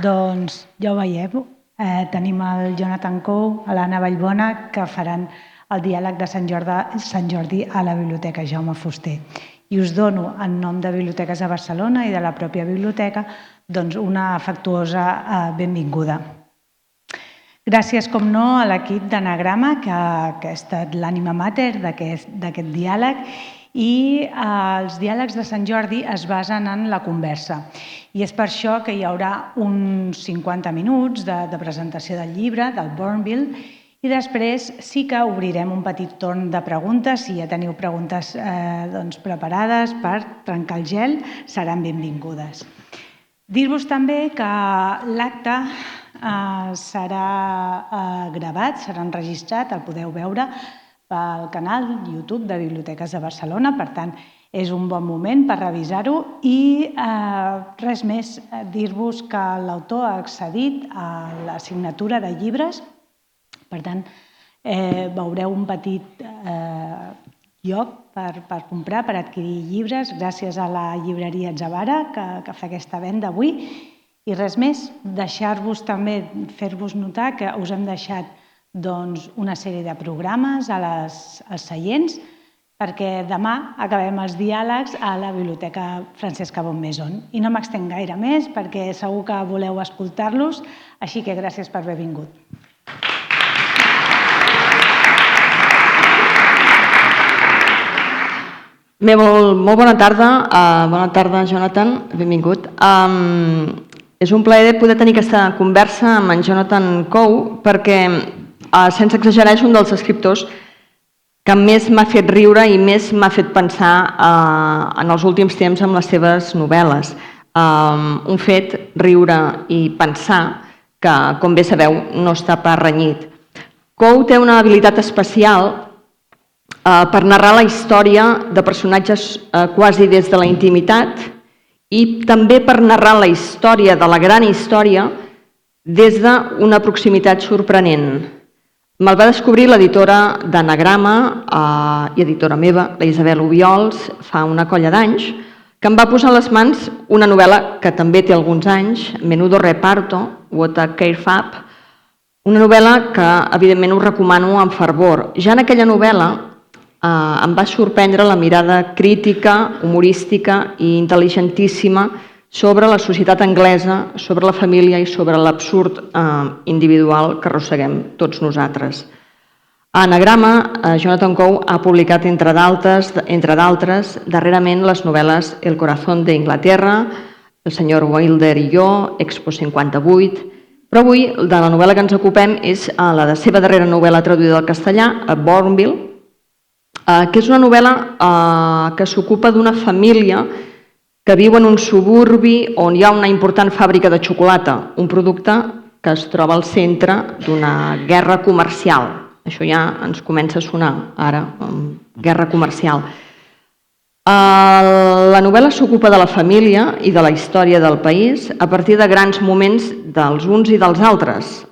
Doncs ja ho veieu, tenim el Jonathan Coe, l'Anna Ballbona, que faran el diàleg de sant Jordi a la Biblioteca Jaume Fuster. I us dono, en nom de Biblioteques de Barcelona i de la pròpia biblioteca, doncs una afectuosa benvinguda. Gràcies, com no, a l'equip d'Anagrama, que ha estat l'ànima mater d'aquest diàleg, i els diàlegs de Sant Jordi es basen en la conversa. I és per això que hi haurà uns 50 minuts de presentació del llibre, del Bournville, i després sí que obrirem un petit torn de preguntes. Si ja teniu preguntes preparades per trencar el gel, seran benvingudes. Dir-vos també que l'acte serà gravat, serà enregistrat, el podeu veure pel canal YouTube de Biblioteques de Barcelona, per tant, és un bon moment per revisar-ho i res més, dir-vos que l'autor ha accedit a la signatura de llibres, per tant, veureu un petit lloc per comprar, per adquirir llibres, gràcies a la llibreria Zavara, que fa aquesta venda avui. I res més, deixar-vos també, fer-vos notar que us hem deixat una sèrie de programes als seients, perquè demà acabem els diàlegs a la Biblioteca Francesca Bonnemaison. I no m'estenc gaire més, perquè segur que voleu escoltar-los, així que gràcies per haver vingut. Bé, molt bona tarda. Bona tarda, Jonathan. Benvingut. És un plaer poder tenir aquesta conversa amb en Jonathan Coe, perquè, sense exagerar, és un dels escriptors que més m'ha fet riure i més m'ha fet pensar en els últims temps amb les seves novel·les. Un fet, riure i pensar, que, com bé sabeu, no està pas renyit. Coe té una habilitat especial per narrar la història de personatges quasi des de la intimitat i també per narrar la història de la gran història des d'una proximitat sorprenent. Me'l va descobrir l'editora d'Anagrama i editora meva, la Isabel Obiols, fa una colla d'anys, que em va posar a les mans una novel·la que també té alguns anys, Menudo reparto, What a Care Fab, una novel·la que evidentment us recomano amb fervor. Ja en aquella novel·la em va sorprendre la mirada crítica, humorística i intel·ligentíssima sobre la societat anglesa, sobre la família i sobre l'absurd individual que arrosseguem tots nosaltres. A Anagrama, Jonathan Coe ha publicat, entre d'altres, darrerament les novel·les El corazón de Inglaterra, El senyor Wilder i jo, Expo 58, però avui de la novel·la que ens ocupem és la de seva darrera novel·la traduïda al castellà, Bournville, que és una novel·la que s'ocupa d'una família que viu en un suburbi on hi ha una important fàbrica de xocolata, un producte que es troba al centre d'una guerra comercial. Això ja ens comença a sonar ara, guerra comercial. La novel·la s'ocupa de la família i de la història del país a partir de grans moments dels uns i dels altres,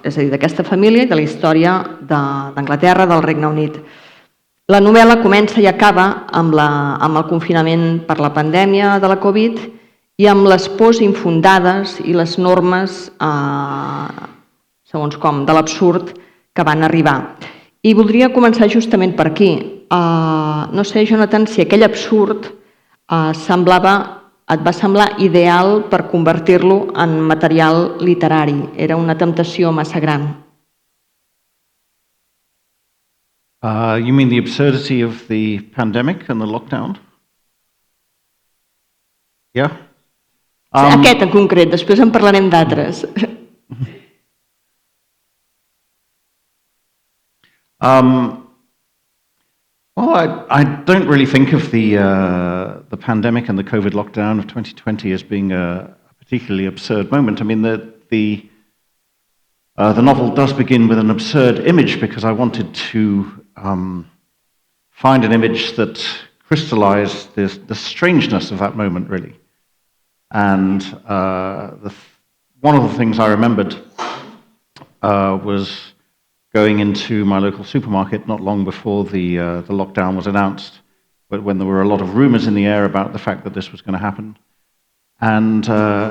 és a dir, d'aquesta família i de la història d'Anglaterra, del Regne Unit. La novel·la comença i acaba amb el confinament per la pandèmia de la Covid i amb les pors infundades i les normes, segons com, de l'absurd que van arribar. I voldria començar justament per aquí. No sé, Jonathan, si aquell absurd et va semblar ideal per convertir-lo en material literari. Era una temptació massa gran. You mean the absurdity of the pandemic and the lockdown? Yeah? Aquest en concret, després en parlarem d'altres. Well, I don't really think of the pandemic and the COVID lockdown of 2020 as being a particularly absurd moment. I mean, the novel does begin with an absurd image because I wanted to find an image that crystallized the strangeness of that moment, really. And one of the things I remembered was going into my local supermarket not long before the lockdown was announced, but when there were a lot of rumors in the air about the fact that this was going to happen. and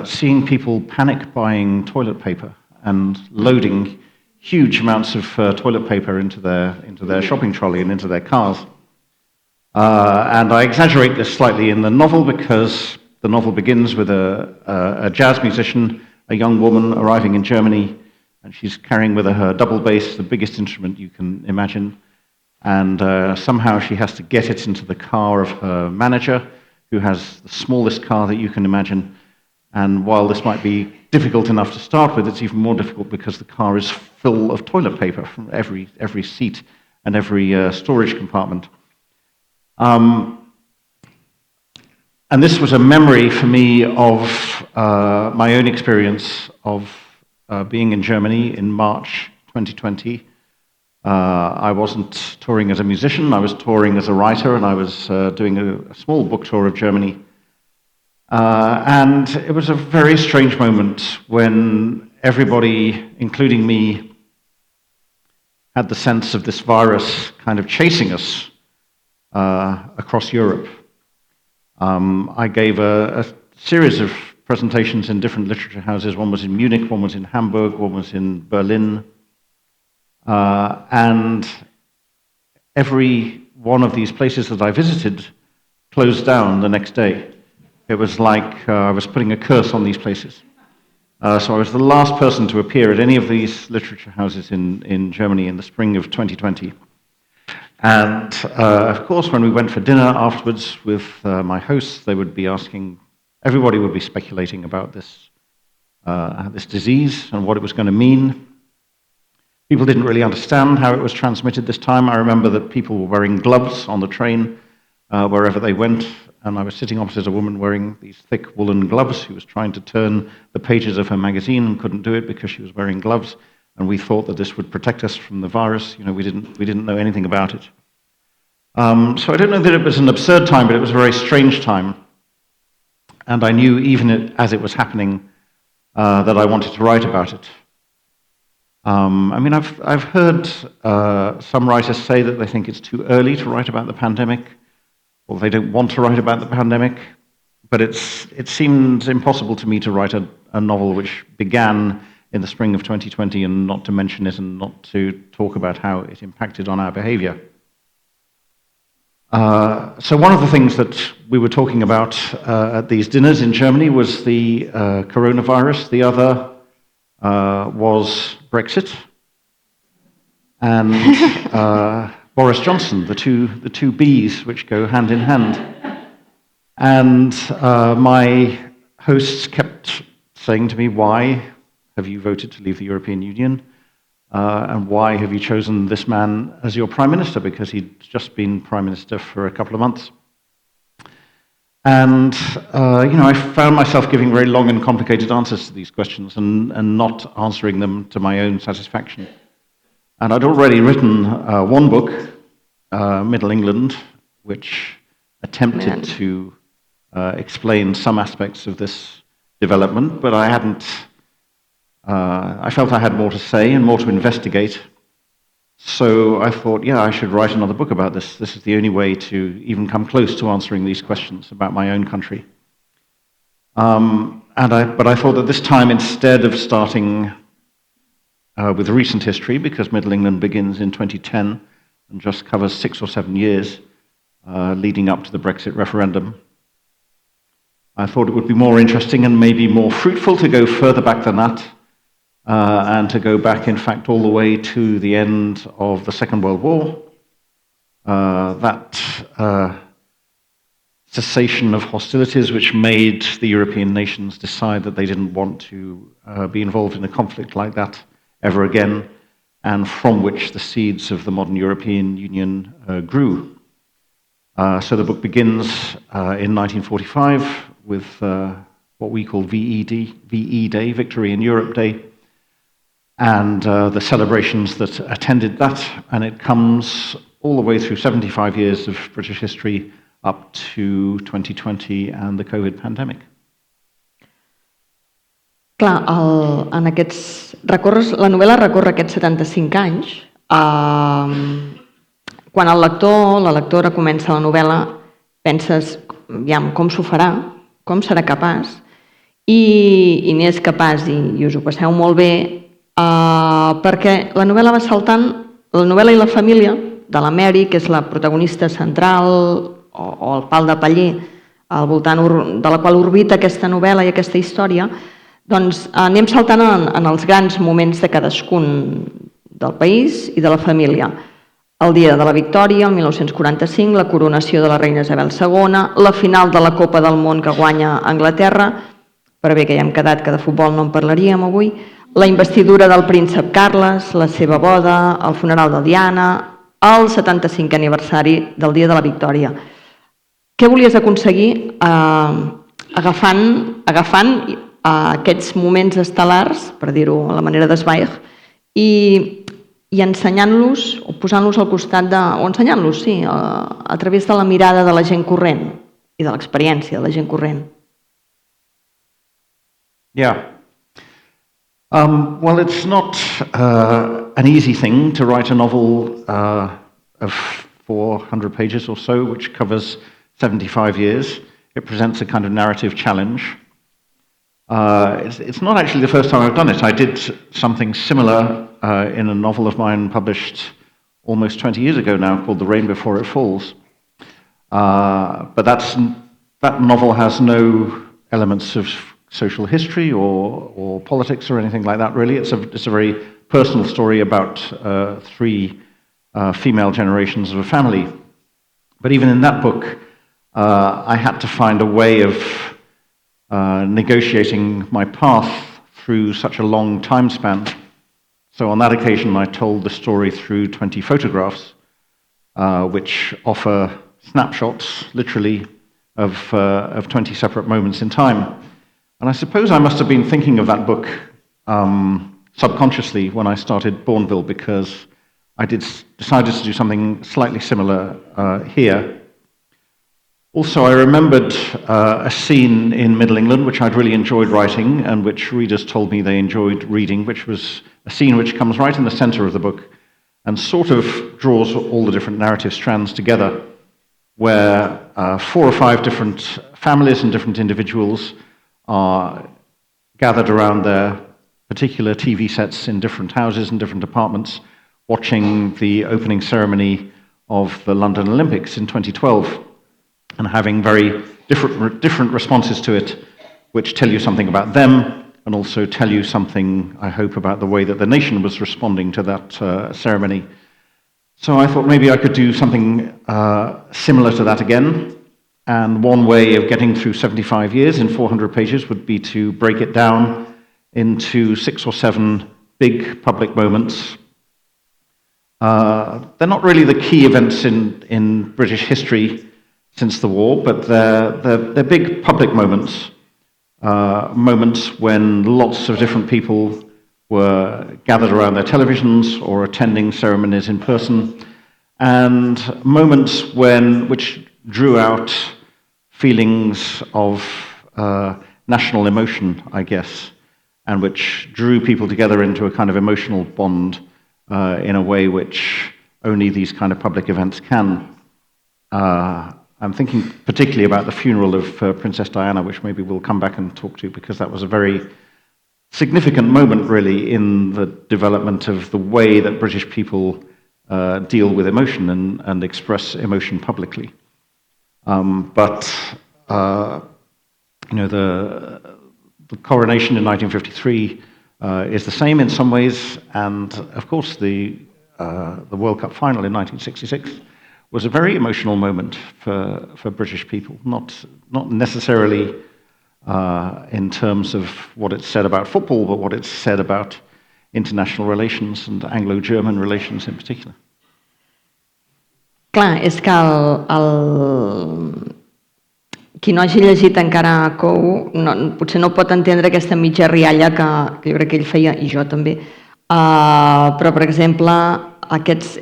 seeing people panic buying toilet paper and loading huge amounts of toilet paper into their shopping trolley and into their cars. And I exaggerate this slightly in the novel because the novel begins with a jazz musician, a young woman arriving in Germany, and she's carrying with her double bass, the biggest instrument you can imagine, and somehow she has to get it into the car of her manager, who has the smallest car that you can imagine. And while this might be difficult enough to start with, it's even more difficult because the car is full of toilet paper from every seat and every storage compartment. And this was a memory for me of my own experience of being in Germany in March 2020. I wasn't touring as a musician, I was touring as a writer, and I was doing a small book tour of Germany. And it was a very strange moment when everybody, including me, had the sense of this virus kind of chasing us across Europe. I gave a series of presentations in different literature houses. One was in Munich, one was in Hamburg, one was in Berlin. And every one of these places that I visited closed down the next day. It was like I was putting a curse on these places. So I was the last person to appear at any of these literature houses in Germany in the spring of 2020. And of course, when we went for dinner afterwards with my hosts, they would be asking, everybody would be speculating about this disease and what it was going to mean. People didn't really understand how it was transmitted this time. I remember that people were wearing gloves on the train wherever they went, and I was sitting opposite a woman wearing these thick woolen gloves who was trying to turn the pages of her magazine and couldn't do it because she was wearing gloves, and we thought that this would protect us from the virus. You know, we didn't know anything about it. So I don't know that it was an absurd time, but it was a very strange time, and I knew even as it was happening that I wanted to write about it. I mean, I've heard some writers say that they think it's too early to write about the pandemic, or they don't want to write about the pandemic, but it seemed impossible to me to write a novel which began in the spring of 2020 and not to mention it and not to talk about how it impacted on our behavior. So one of the things that we were talking about at these dinners in Germany was the coronavirus. The other was Brexit and Boris Johnson, the two Bs which go hand in hand. And my hosts kept saying to me, why have you voted to leave the European Union? And why have you chosen this man as your prime minister? Because he'd just been prime minister for a couple of months. And, I found myself giving very long and complicated answers to these questions and not answering them to my own satisfaction. And I'd already written one book, Middle England, which attempted to explain some aspects of this development, but I felt I had more to say and more to investigate. So I thought, I should write another book about this. This is the only way to even come close to answering these questions about my own country. But I thought that this time, instead of starting with recent history, because Middle England begins in 2010 and just covers 6 or 7 years leading up to the Brexit referendum, I thought it would be more interesting and maybe more fruitful to go further back than that, and to go back, in fact, all the way to the end of the Second World War, that cessation of hostilities which made the European nations decide that they didn't want to be involved in a conflict like that ever again, and from which the seeds of the modern European Union grew. So the book begins in 1945 with what we call VE Day, Victory in Europe Day, and the celebrations that attended that, and it comes all the way through 75 years of British history up to 2020 and the COVID pandemic. Clar, en aquests la novel·la recorre aquests 75 anys. Quan el lector, la lectora comença la novel·la, penses com s'ho farà, com serà capaç, i n'és capaç i us ho passeu molt bé perquè la novel·la va saltant, la novel·la i la família de la Mary, que és la protagonista central o el pal de paller al voltant de la qual orbita aquesta novel·la i aquesta història, doncs anem saltant en els grans moments de cadascun del país i de la família. El dia de la victòria, el 1945, la coronació de la reina Isabel II, la final de la Copa del Món que guanya Anglaterra, però bé que ja hem quedat que de futbol no en parlaríem avui, la investidura del príncep Carles, la seva boda, el funeral de Diana, el 75è aniversari del dia de la victòria. Què volies aconseguir agafant aquests moments estel·lars, per dir-ho a la manera de Zweig, i ensenyant-los o posant-los al costat o ensenyant-los, sí, a través de la mirada de la gent corrent i de l'experiència de la gent corrent? Yeah. Well, it's not an easy thing to write a novel of 400 pages or so, which covers 75 years. It presents a kind of narrative challenge. It's not actually the first time I've done it. I did something similar in a novel of mine published almost 20 years ago now called The Rain Before It Falls. But that novel has no elements of social history or politics or anything like that, really. It's a very personal story about three female generations of a family. But even in that book, I had to find a way of negotiating my path through such a long time span. So on that occasion, I told the story through 20 photographs, which offer snapshots, literally, of 20 separate moments in time. And I suppose I must have been thinking of that book subconsciously when I started Bournville, because I decided to do something slightly similar here. Also, I remembered a scene in Middle England which I'd really enjoyed writing and which readers told me they enjoyed reading, which was a scene which comes right in the center of the book and sort of draws all the different narrative strands together, where 4 or 5 different families and different individuals are gathered around their particular TV sets in different houses and different apartments, watching the opening ceremony of the London Olympics in 2012, and having very different responses to it, which tell you something about them, and also tell you something, I hope, about the way that the nation was responding to that ceremony. So I thought maybe I could do something similar to that again. And one way of getting through 75 years in 400 pages would be to break it down into 6 or 7 big public moments. They're not really the key events in British history since the war, but they're big public moments. Moments when lots of different people were gathered around their televisions or attending ceremonies in person, and moments which drew out feelings of national emotion, I guess, and which drew people together into a kind of emotional bond in a way which only these kind of public events can. I'm thinking particularly about the funeral of Princess Diana, which maybe we'll come back and talk to, because that was a very significant moment, really, in the development of the way that British people deal with emotion and express emotion publicly. But the coronation in 1953 is the same in some ways, and of course the World Cup final in 1966 was a very emotional moment for British people, not necessarily in terms of what it said about football, but what it said about international relations and Anglo-German relations in particular. Clar, és que qui no hagi llegit encara Cou potser no pot entendre aquesta mitja rialla que jo crec que ell feia, i jo també, però, per exemple,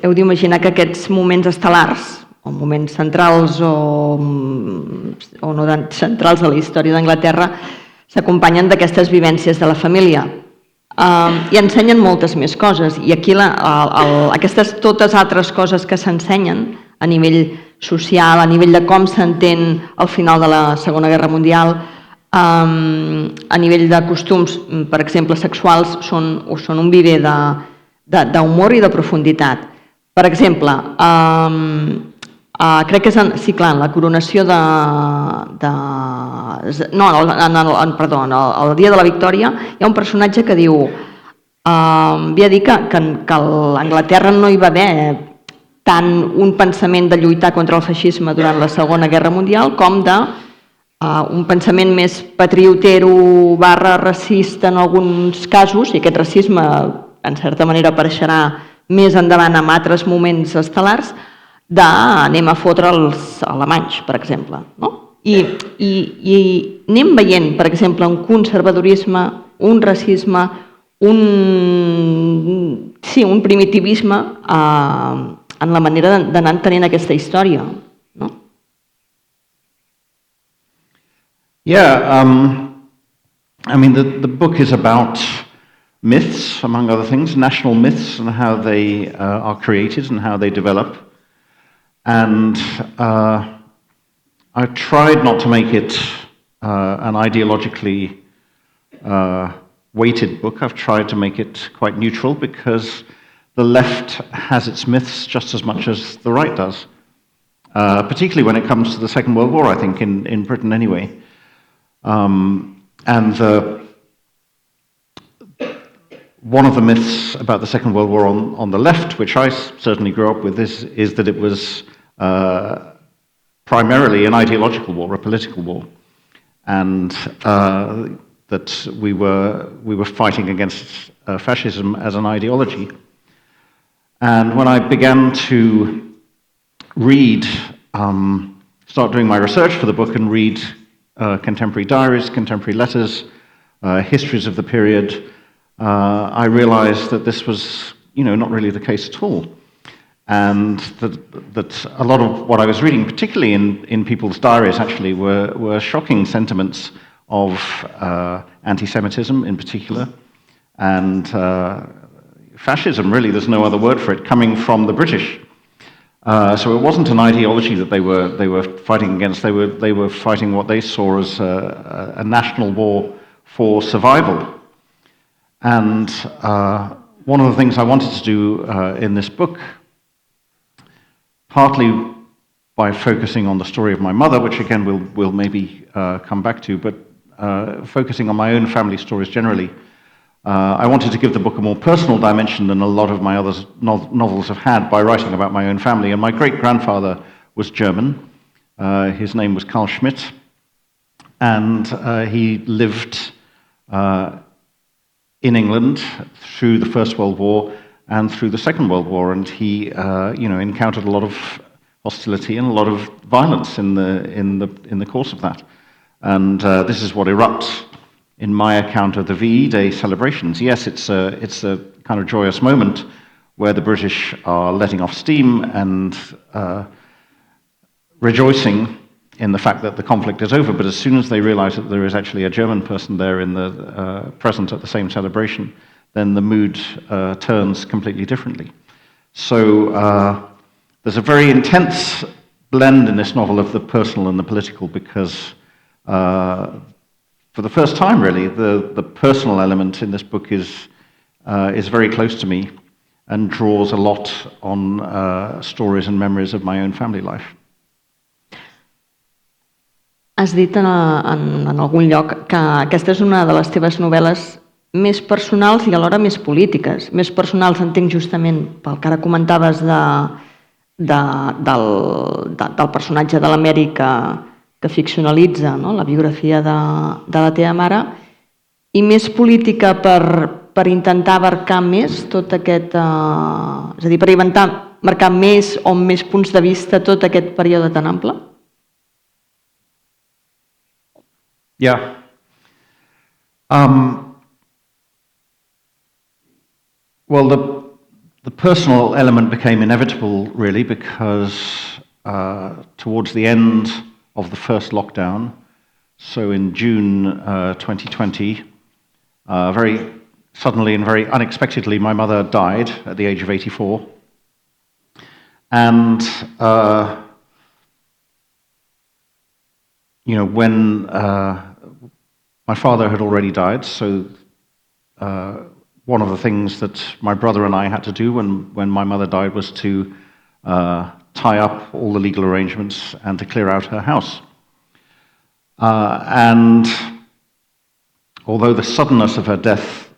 heu d'imaginar que aquests moments estel·lars, o moments centrals o no tan centrals de la història d'Anglaterra, s'acompanyen d'aquestes vivències de la família i ensenyen moltes més coses. I aquí aquestes totes altres coses que s'ensenyen a nivell social, a nivell de com s'entén al final de la Segona Guerra Mundial, A nivell de costums, per exemple, sexuals, són un viver d'humor i de profunditat. Per exemple, crec que és sí, clar, la coronació perdó, el dia de la Victòria hi ha un personatge que diu ve a dir que a l'Anglaterra no hi va haver tant un pensament de lluitar contra el feixisme durant la Segona Guerra Mundial com un pensament més patriotero / racista en alguns casos, i aquest racisme en certa manera apareixerà més endavant en altres moments estel·lars, d'anem a fotre els alemanys, per exemple. I anem veient, per exemple, un conservadorisme, un racisme, un primitivisme en la manera d'anar entenent aquesta història. Yeah, I mean, the book is about myths, among other things, national myths and how they are created and how they develop. And I tried not to make it an ideologically weighted book. I've tried to make it quite neutral because the left has its myths just as much as the right does, particularly when it comes to the Second World War, I think, in Britain anyway. One of the myths about the Second World War on the left, which I certainly grew up with, is that it was primarily an ideological war, a political war, and that we were fighting against fascism as an ideology. And when I began to start doing my research for the book and read contemporary diaries, contemporary letters, histories of the period, I realized that this was, not really the case at all. And that a lot of what I was reading, particularly in people's diaries, actually, were shocking sentiments of anti-Semitism in particular, and fascism, really, there's no other word for it, coming from the British. So it wasn't an ideology that they were fighting against. They were fighting what they saw as a national war for survival. And one of the things I wanted to do in this book, partly by focusing on the story of my mother, which again we'll maybe come back to, but focusing on my own family stories generally, I wanted to give the book a more personal dimension than a lot of my other novels have had by writing about my own family. And my great-grandfather was German. His name was Carl Schmidt, and he lived in England through the First World War and through the Second World War, and he encountered a lot of hostility and a lot of violence in the course of that. And this is what erupts in my account of the VE Day celebrations. Yes, it's a kind of joyous moment where the British are letting off steam and rejoicing in the fact that the conflict is over, but as soon as they realize that there is actually a German person there in the present at the same celebration, then the mood turns completely differently. So there's a very intense blend in this novel of the personal and the political, because for the first time, really, the personal element in this book is very close to me and draws a lot on stories and memories of my own family life. Has dit en algun lloc que aquesta és una de les teves novel·les més personals i alhora més polítiques. Més personals, entenc, justament pel que ara comentaves del personatge de l'Amèrica que ficcionalitza, no?, la biografia de la teva mare, i més política per intentar abarcar més tot aquest... és a dir, per intentar marcar més o més punts de vista tot aquest període tan ample? Yeah. Well, the personal element became inevitable, really, because towards the end of the first lockdown, so in June 2020, very suddenly and very unexpectedly, my mother died at the age of 84. And when My father had already died, so one of the things that my brother and I had to do when my mother died was to tie up all the legal arrangements and to clear out her house. And although the suddenness of her death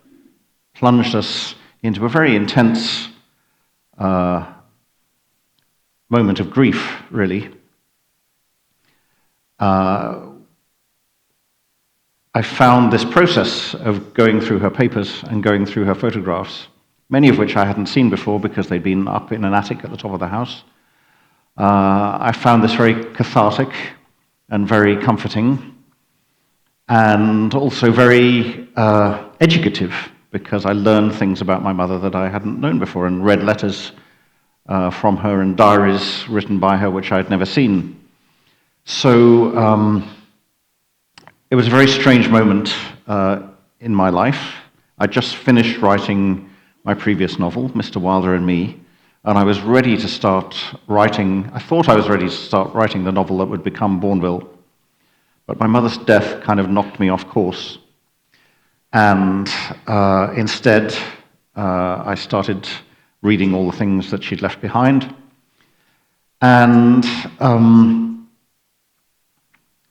plunged us into a very intense moment of grief, really, I found this process of going through her papers and going through her photographs, many of which I hadn't seen before because they'd been up in an attic at the top of the house. I found this very cathartic and very comforting, and also very educative, because I learned things about my mother that I hadn't known before, and read letters from her and diaries written by her which I'd never seen. So it was a very strange moment in my life. I just finished writing my previous novel, Mr. Wilder and Me, and I was ready to start writing, I thought I was ready to start writing the novel that would become Bournville, but my mother's death kind of knocked me off course. And instead, I started reading all the things that she'd left behind, and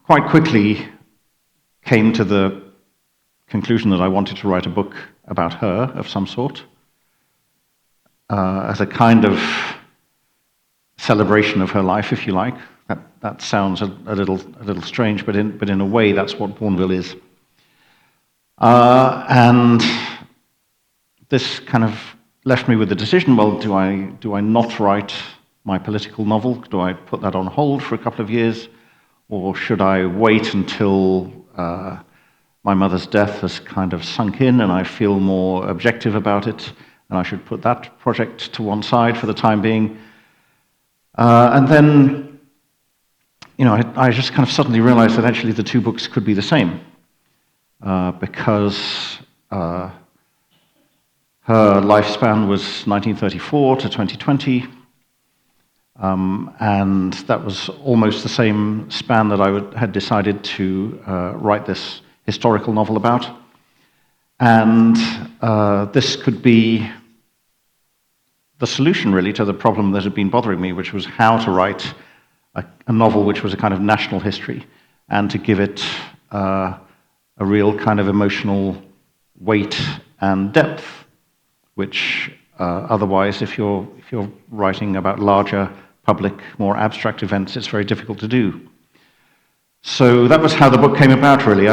quite quickly came to the conclusion that I wanted to write a book about her of some sort, as a kind of celebration of her life, if you like. That sounds a little strange, but in a way, that's what Bournville is. And this kind of left me with the decision: well, do I not write my political novel? Do I put that on hold for a couple of years, or should I wait until my mother's death has kind of sunk in and I feel more objective about it, and I should put that project to one side for the time being? And then, I just kind of suddenly realized that actually the two books could be the same, because her lifespan was 1934 to 2020, and that was almost the same span that I had decided to write this historical novel about. And this could be the solution, really, to the problem that had been bothering me, which was how to write a novel which was a kind of national history, and to give it a real kind of emotional weight and depth, which otherwise, if you're writing about larger, public, more abstract events, it's very difficult to do. So that was how the book came about, really.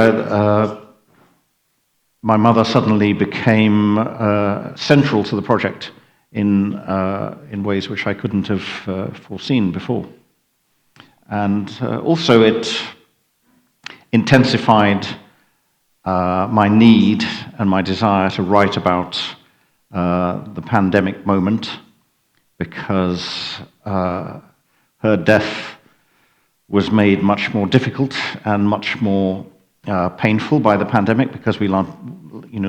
My mother suddenly became central to the project in ways which I couldn't have foreseen before. And also it intensified my need and my desire to write about the pandemic moment, because her death was made much more difficult and much more painful by the pandemic, because we learned,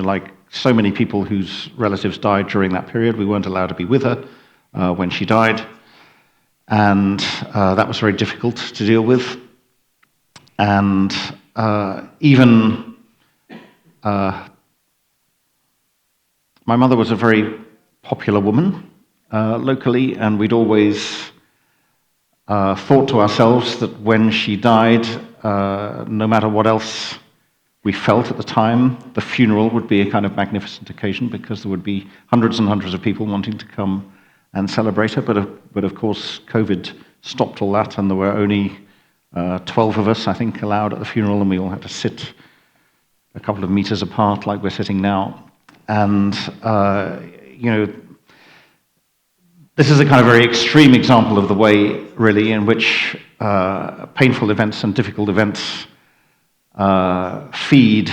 like so many people whose relatives died during that period, we weren't allowed to be with her when she died, and that was very difficult to deal with. And even my mother was a very popular woman locally, and we'd always thought to ourselves that when she died, no matter what else we felt at the time, the funeral would be a kind of magnificent occasion, because there would be hundreds and hundreds of people wanting to come and celebrate her. But of course, COVID stopped all that, and there were only 12 of us, I think, allowed at the funeral, and we all had to sit a couple of meters apart like we're sitting now. And, this is a kind of very extreme example of the way, really, in which painful events and difficult events feed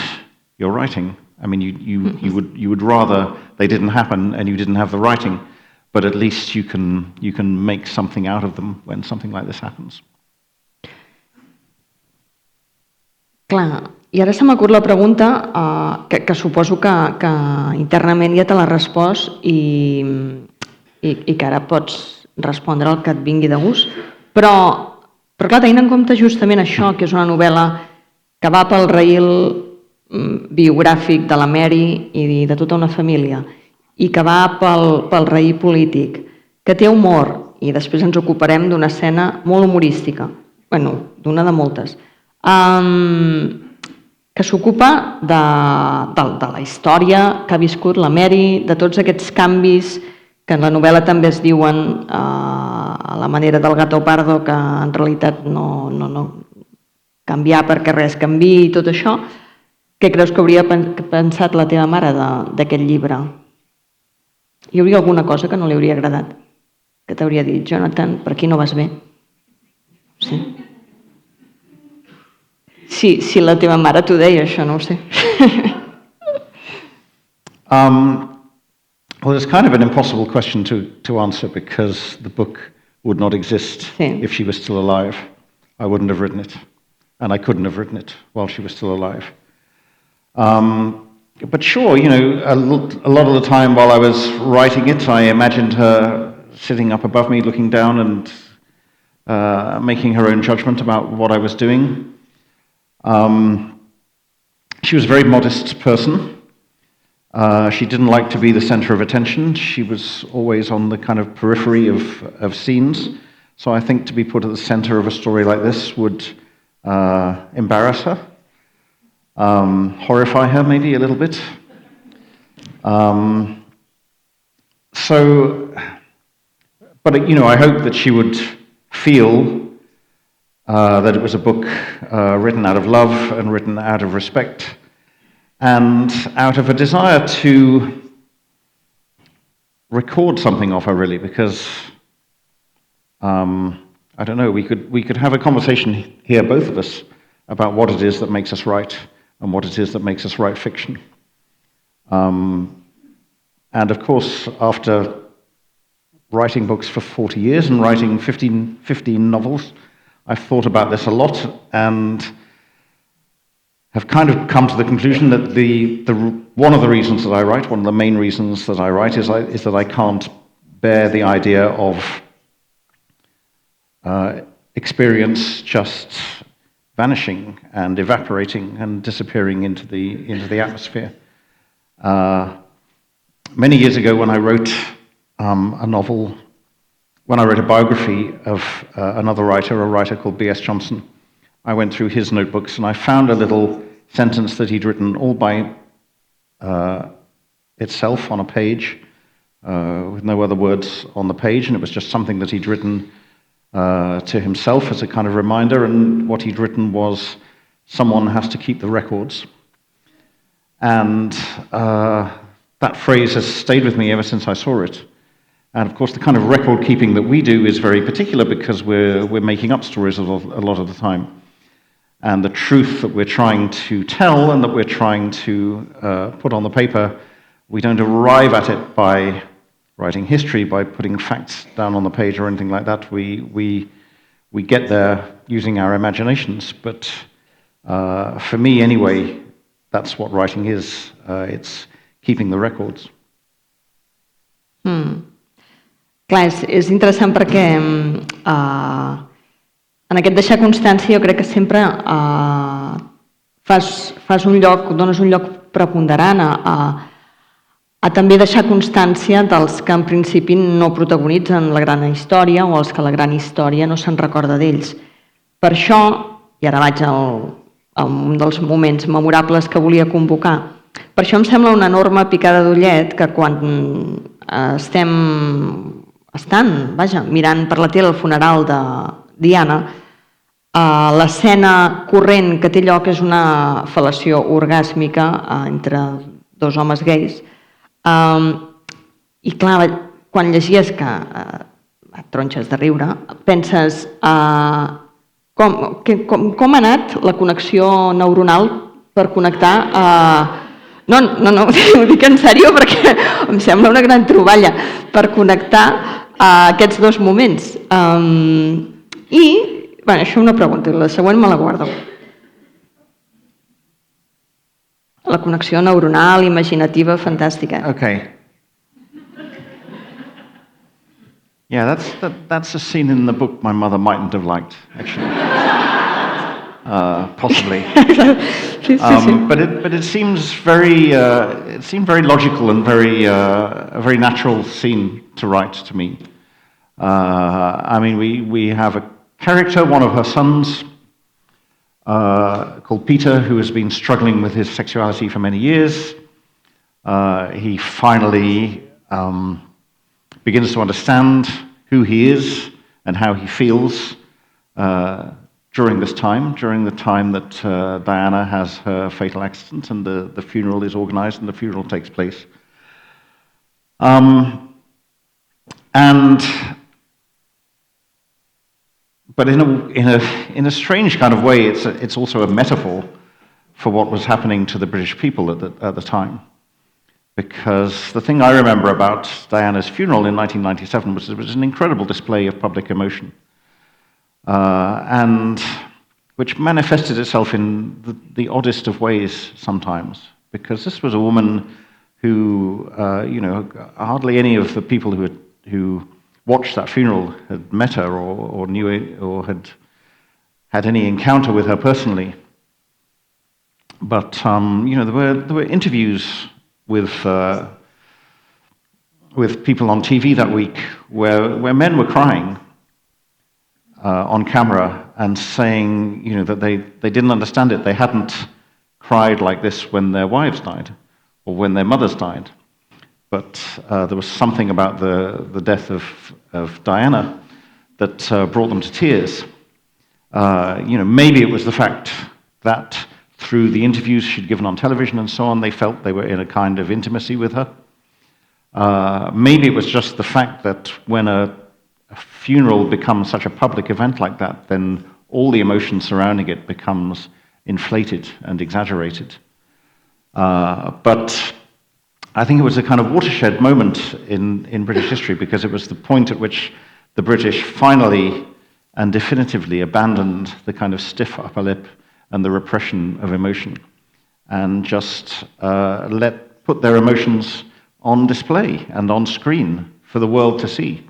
your writing. I mean, you would rather they didn't happen and you didn't have the writing, but at least you can make something out of them when something like this happens. Clar, i ara se m'acut la pregunta que suposo que internament ja te l'ha respost i que ara pots respondre el que et vingui de gust, però clar, tenint en compte justament això, que és una novel·la que va pel raïl biogràfic de la Mary i de tota una família, i que va pel rei polític, que té humor, i després ens ocuparem d'una escena molt humorística, bueno, d'una de moltes, que s'ocupa de la història que ha viscut la Mary, de tots aquests canvis que en la novel·la també es diuen a la manera del gato pardo, que en realitat no canviar perquè res canviï i tot això. Què creus que hauria pensat la teva mare d'aquest llibre? Hi hauria alguna cosa que no li hauria agradat? Que t'hauria dit, Jonathan, per aquí no vas bé? Sí, si la teva mare t'ho deia, això no ho sé. Well, it's kind of an impossible question to answer because the book would not exist if she was still alive. I wouldn't have written it, and I couldn't have written it while she was still alive. But sure, you know, a lot of the time while I was writing it, I imagined her sitting up above me, looking down and making her own judgment about what I was doing. She was a very modest person. She didn't like to be the center of attention. She was always on the kind of periphery of scenes. So I think to be put at the center of a story like this would embarrass her, horrify her maybe a little bit. But you know, I hope that she would feel that it was a book written out of love and written out of respect and out of a desire to record something of her, really, because I don't know, we could have a conversation here, both of us, about what it is that makes us write and what it is that makes us write fiction. And of course, after writing books for 40 years and writing 15 novels, I've thought about this a lot and have kind of come to the conclusion that one of the reasons that I write, one of the main reasons that I write, is that I can't bear the idea of experience just vanishing and evaporating and disappearing into the atmosphere. Many years ago, when I wrote a novel, when I wrote a biography of another writer, a writer called B.S. Johnson, I went through his notebooks and I found a little sentence that he'd written all by itself on a page, with no other words on the page, and it was just something that he'd written to himself as a kind of reminder, and what he'd written was, someone has to keep the records. And that phrase has stayed with me ever since I saw it. And of course, the kind of record keeping that we do is very particular because we're making up stories a lot of the time. And the truth that we're trying to tell and that we're trying to put on the paper, we don't arrive at it by writing history, by putting facts down on the page or anything like that. We get there using our imaginations. But for me, anyway, that's what writing is. It's keeping the records. Clar, és interessant perquè en aquest deixar constància jo crec que sempre dones un lloc preponderant a també deixar constància dels que en principi no protagonitzen la gran història o els que la gran història no se'n recorda d'ells. Per això, i ara vaig a un dels moments memorables que volia convocar, per això em sembla una enorme picada d'ullet que quan estan mirant per la tele el funeral de Diana, l'escena corrent que té lloc és una fel·lació orgàsmica entre dos homes gais. I clar, quan llegies que et tronxes de riure, penses com ha anat la connexió neuronal per connectar No, ho dic en sèrio perquè em sembla una gran troballa per connectar aquests dos moments. I, bé, això és una pregunta, la següent me la guardo. La connexió neuronal, imaginativa, fantàstica. Okay. Yeah, that's a scene in the book my mother mightn't have liked, actually. possibly. Sí, sí, sí. But it seems it seemed very logical and a very natural scene to write to me. I mean, we have a character, one of her sons, called Peter, who has been struggling with his sexuality for many years. He finally begins to understand who he is and how he feels during the time that Diana has her fatal accident and the funeral is organized and the funeral takes place. But in a strange kind of way, it's also a metaphor for what was happening to the British people at the time. Because the thing I remember about Diana's funeral in 1997 was it was an incredible display of public emotion, and which manifested itself in the oddest of ways sometimes. Because this was a woman who, hardly any of the people who watched that funeral had met her or knew it or had any encounter with her personally. But there were interviews with people on TV that week where men were crying on camera and saying, that they didn't understand it. They hadn't cried like this when their wives died or when their mothers died. But there was something about the death of Diana that brought them to tears. Maybe it was the fact that through the interviews she'd given on television and so on, they felt they were in a kind of intimacy with her. Maybe it was just the fact that when a funeral becomes such a public event like that, then all the emotion surrounding it becomes inflated and exaggerated. But I think it was a kind of watershed moment in British history because it was the point at which the British finally and definitively abandoned the kind of stiff upper lip and the repression of emotion and just put their emotions on display and on screen for the world to see.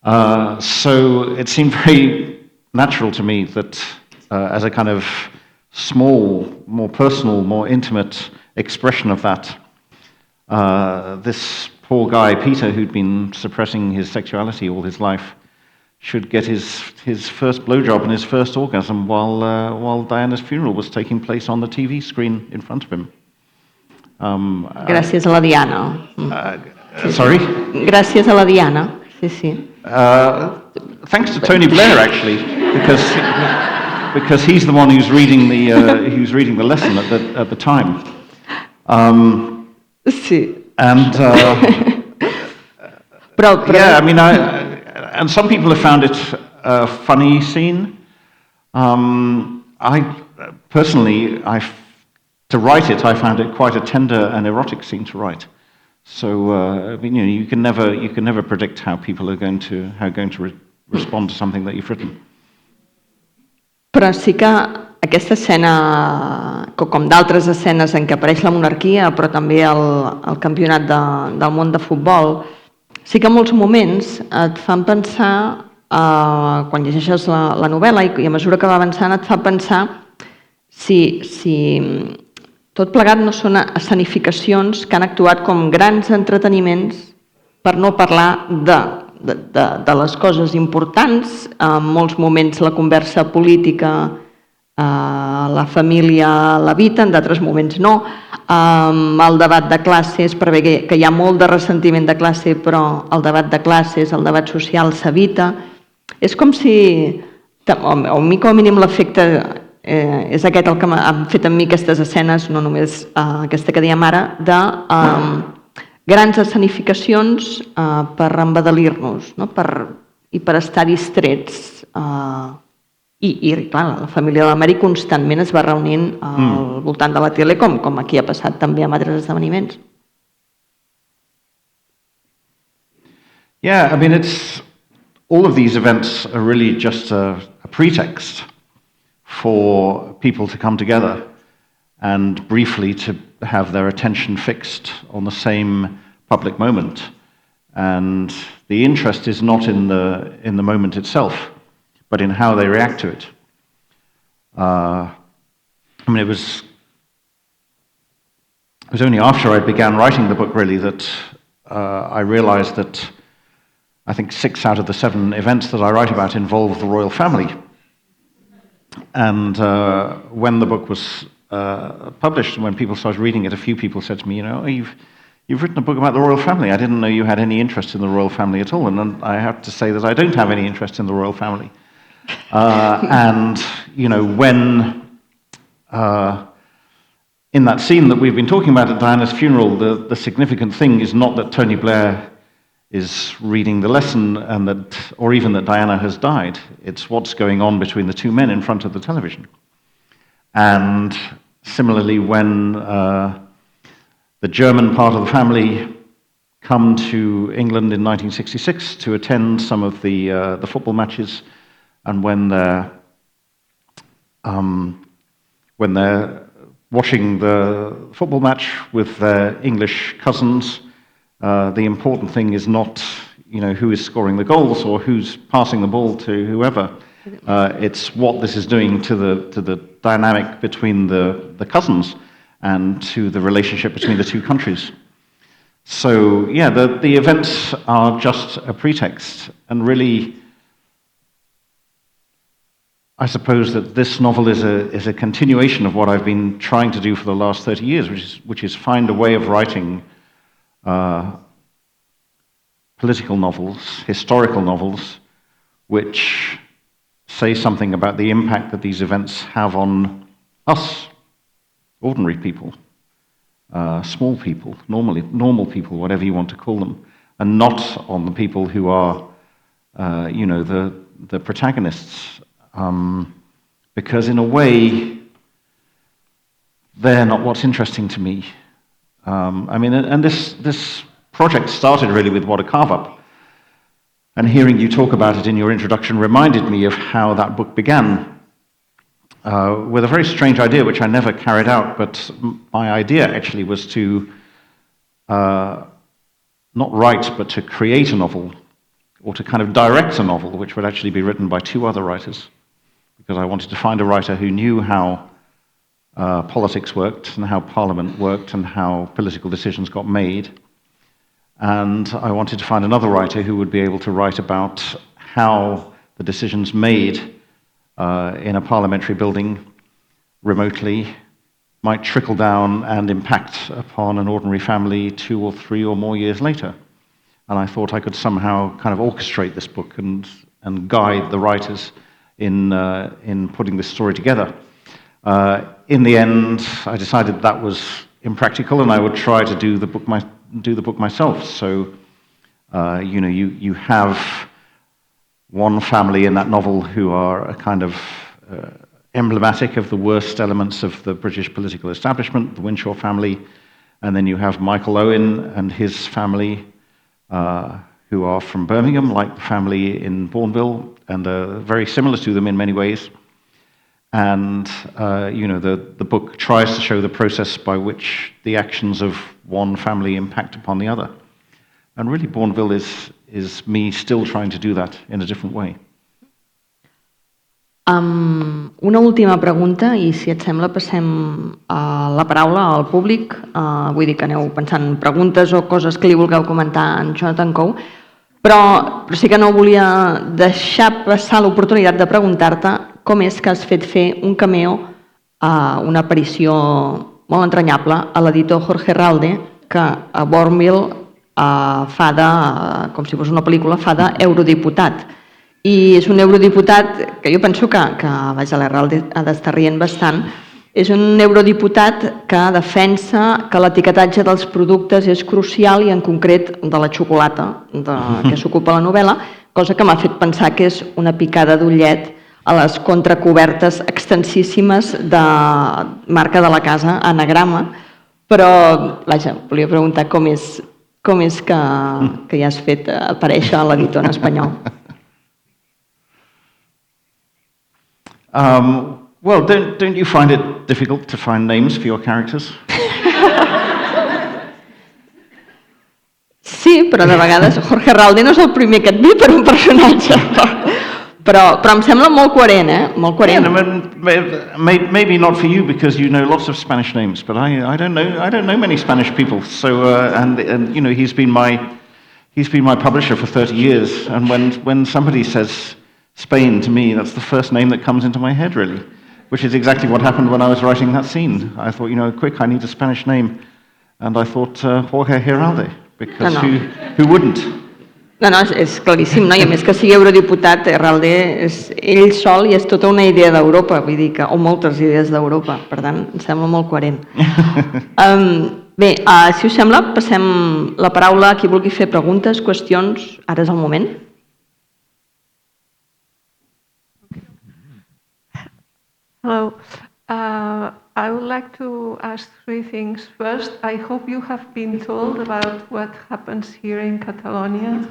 So it seemed very natural to me that as a kind of small, more personal, more intimate expression of that, this poor guy, Peter, who'd been suppressing his sexuality all his life, should get his first blowjob and his first orgasm while Diana's funeral was taking place on the TV screen in front of him. Gràcies a la Diana. Sorry? Gràcies a la Diana, sí, sí. Thanks to Tony Blair, actually, because he's the one who's reading the lesson at the time. Sí. And yeah, I mean, and some people have found it a funny scene. I personally, to write it, I found it quite a tender and erotic scene to write. So you can never predict how people are going to respond to something that you've written. Però sí que aquesta escena, com d'altres escenes en què apareix la monarquia, però també el campionat del món de futbol, sí que en molts moments et fan pensar, quan llegeixes la novel·la i a mesura que va avançant et fa pensar si tot plegat no són escenificacions que han actuat com grans entreteniments per no parlar de les coses importants, en molts moments la conversa política, la família l'evita, en d'altres moments no, el debat de classes, per bé que hi ha molt de ressentiment de classe, però el debat de classes, el debat social s'evita. És com si, o a mi com a mínim l'efecte és aquest el que han fet amb mi aquestes escenes, no només aquesta que dèiem ara, de grans escenificacions per embadalir-nos i per estar distrets. I clar, la família de la Mary constantment es va reunint al voltant de la tele, com aquí ha passat també amb altres esdeveniments. Yeah, I mean, all of these events are really just a pretext for people to come together and briefly to have their attention fixed on the same public moment. And the interest is not in the moment itself, but in how they react to it. it was only after I began writing the book, really, that I realized that I think 6 out of the 7 events that I write about involve the royal family. And when the book was published, and when people started reading it, a few people said to me, you've written a book about the royal family. I didn't know you had any interest in the royal family at all. And then I have to say that I don't have any interest in the royal family. And, when in that scene that we've been talking about at Diana's funeral, the significant thing is not that Tony Blair is reading the lesson or even that Diana has died. It's what's going on between the 2 men in front of the television. And similarly, when the German part of the family come to England in 1966 to attend some of the football matches, and when they're watching the football match with their English cousins, the important thing is not, who is scoring the goals or who's passing the ball to whoever. It's what this is doing to the dynamic between the cousins and to the relationship between the 2 countries. So, yeah, the events are just a pretext, and really, I suppose that this novel is a continuation of what I've been trying to do for the last 30 years, which is find a way of writing political novels, historical novels, which say something about the impact that these events have on us, ordinary people, small people, normal people, whatever you want to call them, and not on the people who are, the protagonists. Because in a way, they're not what's interesting to me. And this project started really with What a Carve-Up. And hearing you talk about it in your introduction reminded me of how that book began, with a very strange idea, which I never carried out, but my idea actually was to not write, but to create a novel, or to kind of direct a novel, which would actually be written by 2 other writers, because I wanted to find a writer who knew how politics worked, and how Parliament worked, and how political decisions got made. And I wanted to find another writer who would be able to write about how the decisions made in a parliamentary building remotely might trickle down and impact upon an ordinary family 2 or 3 or more years later. And I thought I could somehow kind of orchestrate this book and guide the writers in putting this story together. In the end, I decided that was impractical, and I would try to do the book myself. So, you have one family in that novel who are a kind of emblematic of the worst elements of the British political establishment, the Winshaw family, and then you have Michael Owen and his family, who are from Birmingham, like the family in Bournville, and very similar to them in many ways. And, the book tries to show the process by which the actions of one family impact upon the other. And really, Bournville is me still trying to do that in a different way. Una última pregunta, i si et sembla passem la paraula al públic. Vull dir que aneu pensant preguntes o coses que li vulgueu comentar a en Jonathan Coe, però sí que no volia deixar passar l'oportunitat de preguntar-te com és que has fet fer un cameo, una aparició molt entranyable a l'editor Jorge Ralde, que a Bournville fa de, com si fos una pel·lícula, fa d'eurodiputat. I és un eurodiputat que jo penso que vaja, la Ralde ha d'estar rient bastant. És un eurodiputat que defensa que l'etiquetatge dels productes és crucial, i en concret de la xocolata, de què s'ocupa la novel·la, cosa que m'ha fet pensar que és una picada d'ullet a les contracobertes extensíssimes de marca de la casa, Anagrama, però, vaja, volia preguntar com és que ja has fet aparèixer a l'editor en espanyol. Well, don't you find it difficult to find names for your characters? Sí, però de vegades Jorge Ralde no és el primer que et ve per un personatge. Però em sembla molt coherent, Molt coherent. Yeah, maybe not for you because you know lots of Spanish names, but I don't know many Spanish people. So and you know he's been my publisher for 30 years, and when somebody says Spain to me, that's the first name that comes into my head, really, which is exactly what happened when I was writing that scene. I thought, quick, I need a Spanish name, and I thought Jorge Heralde, because who wouldn't? No, és claríssim, no? I a més que sigui eurodiputat, Heralde és ell sol i és tota una idea d'Europa, vull dir que, o moltes idees d'Europa, per tant, em sembla molt coherent. Bé, si us sembla, passem la paraula a qui vulgui fer preguntes, qüestions, ara és el moment. Hello. I would like to ask three things. First, I hope you have been told about what happens here in Catalonia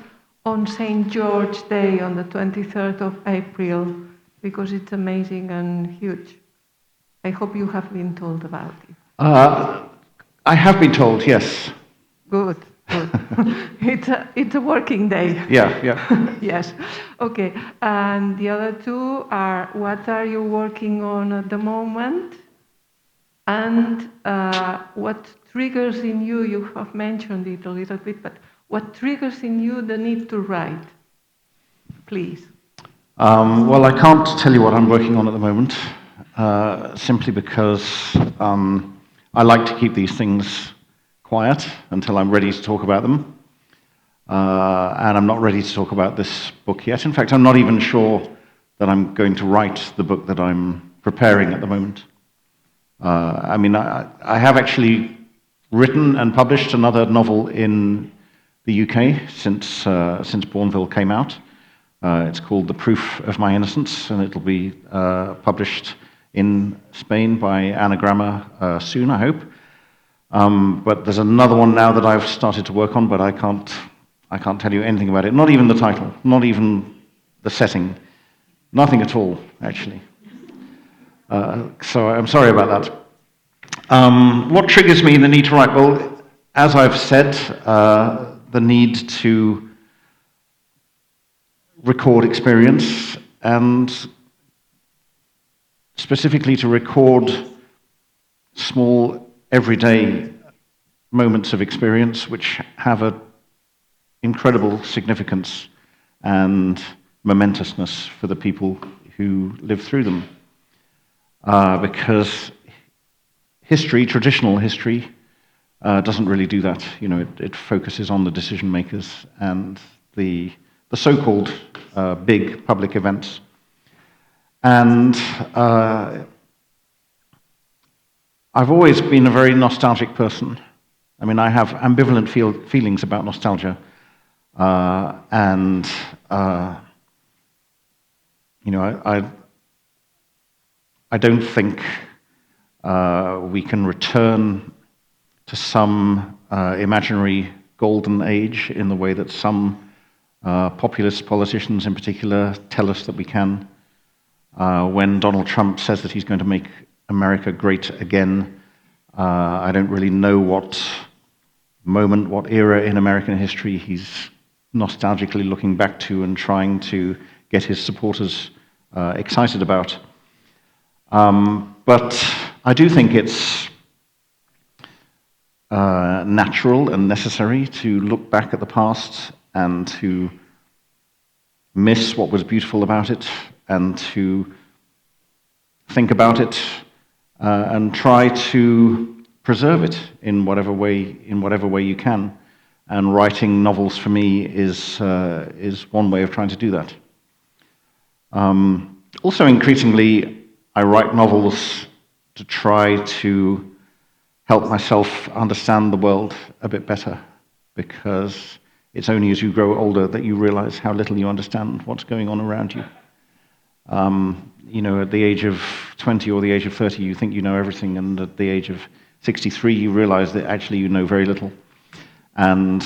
on St. George Day on the 23rd of April, because it's amazing and huge. I hope you have been told about it. I have been told, yes. Good. It's a working day. Yeah. Yes. Okay. And the other two are, what are you working on at the moment? And what triggers in you, you have mentioned it a little bit, but what triggers in you the need to write, please? Well, I can't tell you what I'm working on at the moment, simply because I like to keep these things quiet until I'm ready to talk about them. And I'm not ready to talk about this book yet. In fact, I'm not even sure that I'm going to write the book that I'm preparing at the moment. I have actually written and published another novel in the UK since Bournville came out. It's called The Proof of My Innocence, and it'll be published in Spain by Anagrama soon, I hope. But there's another one now that I've started to work on, but I can't tell you anything about it. Not even the title, not even the setting, nothing at all, actually. So I'm sorry about that. What triggers me the need to write? Well, as I've said, the need to record experience, and specifically to record small, everyday moments of experience which have an incredible significance and momentousness for the people who live through them. Because history, traditional history, doesn't really do that. It focuses on the decision makers and the so-called big public events. And I've always been a very nostalgic person. I have ambivalent feelings about nostalgia. I don't think we can return to some imaginary golden age in the way that some populist politicians in particular tell us that we can. When Donald Trump says that he's going to make America great again, I don't really know what moment, what era in American history he's nostalgically looking back to and trying to get his supporters excited about. But I do think it's natural and necessary to look back at the past and to miss what was beautiful about it and to think about it and try to preserve it in whatever way you can. And writing novels for me is one way of trying to do that. Also, increasingly, I write novels to try to help myself understand the world a bit better, because it's only as you grow older that you realize how little you understand what's going on around you. At the age of 20 or the age of 30, you think you know everything, and at the age of 63, you realize that actually you know very little. And,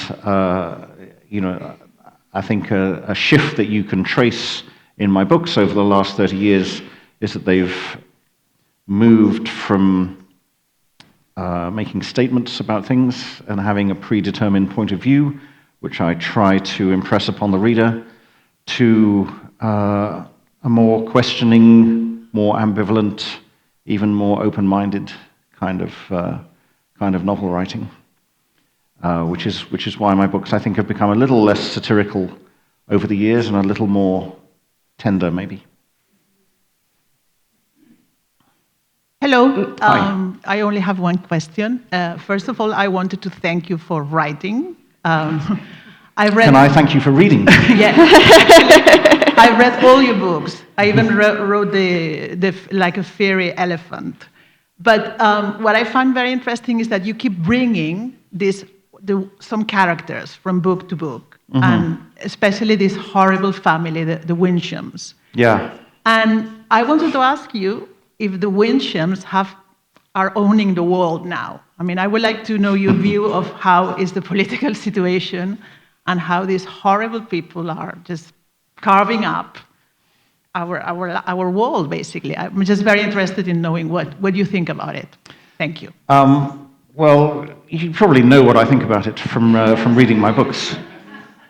I think a shift that you can trace in my books over the last 30 years is that they've moved from making statements about things and having a predetermined point of view, which I try to impress upon the reader, to a more questioning, more ambivalent, even more open-minded kind of novel writing, which is why my books, I think, have become a little less satirical over the years and a little more tender, maybe. Hello. Hi. I only have one question. First of all, I wanted to thank you for writing. I read. Can I thank you for reading? Yeah. I read all your books. I even wrote the like a fairy elephant. But what I find very interesting is that you keep bringing some characters from book to book, and especially this horrible family, the Winchams. Yeah. And I wanted to ask you if the Winchams are owning the world now. I mean, I would like to know your view of how is the political situation and how these horrible people are just carving up our world, basically. I'm just very interested in knowing what you think about it. Thank you. Well, you probably know what I think about it from reading my books,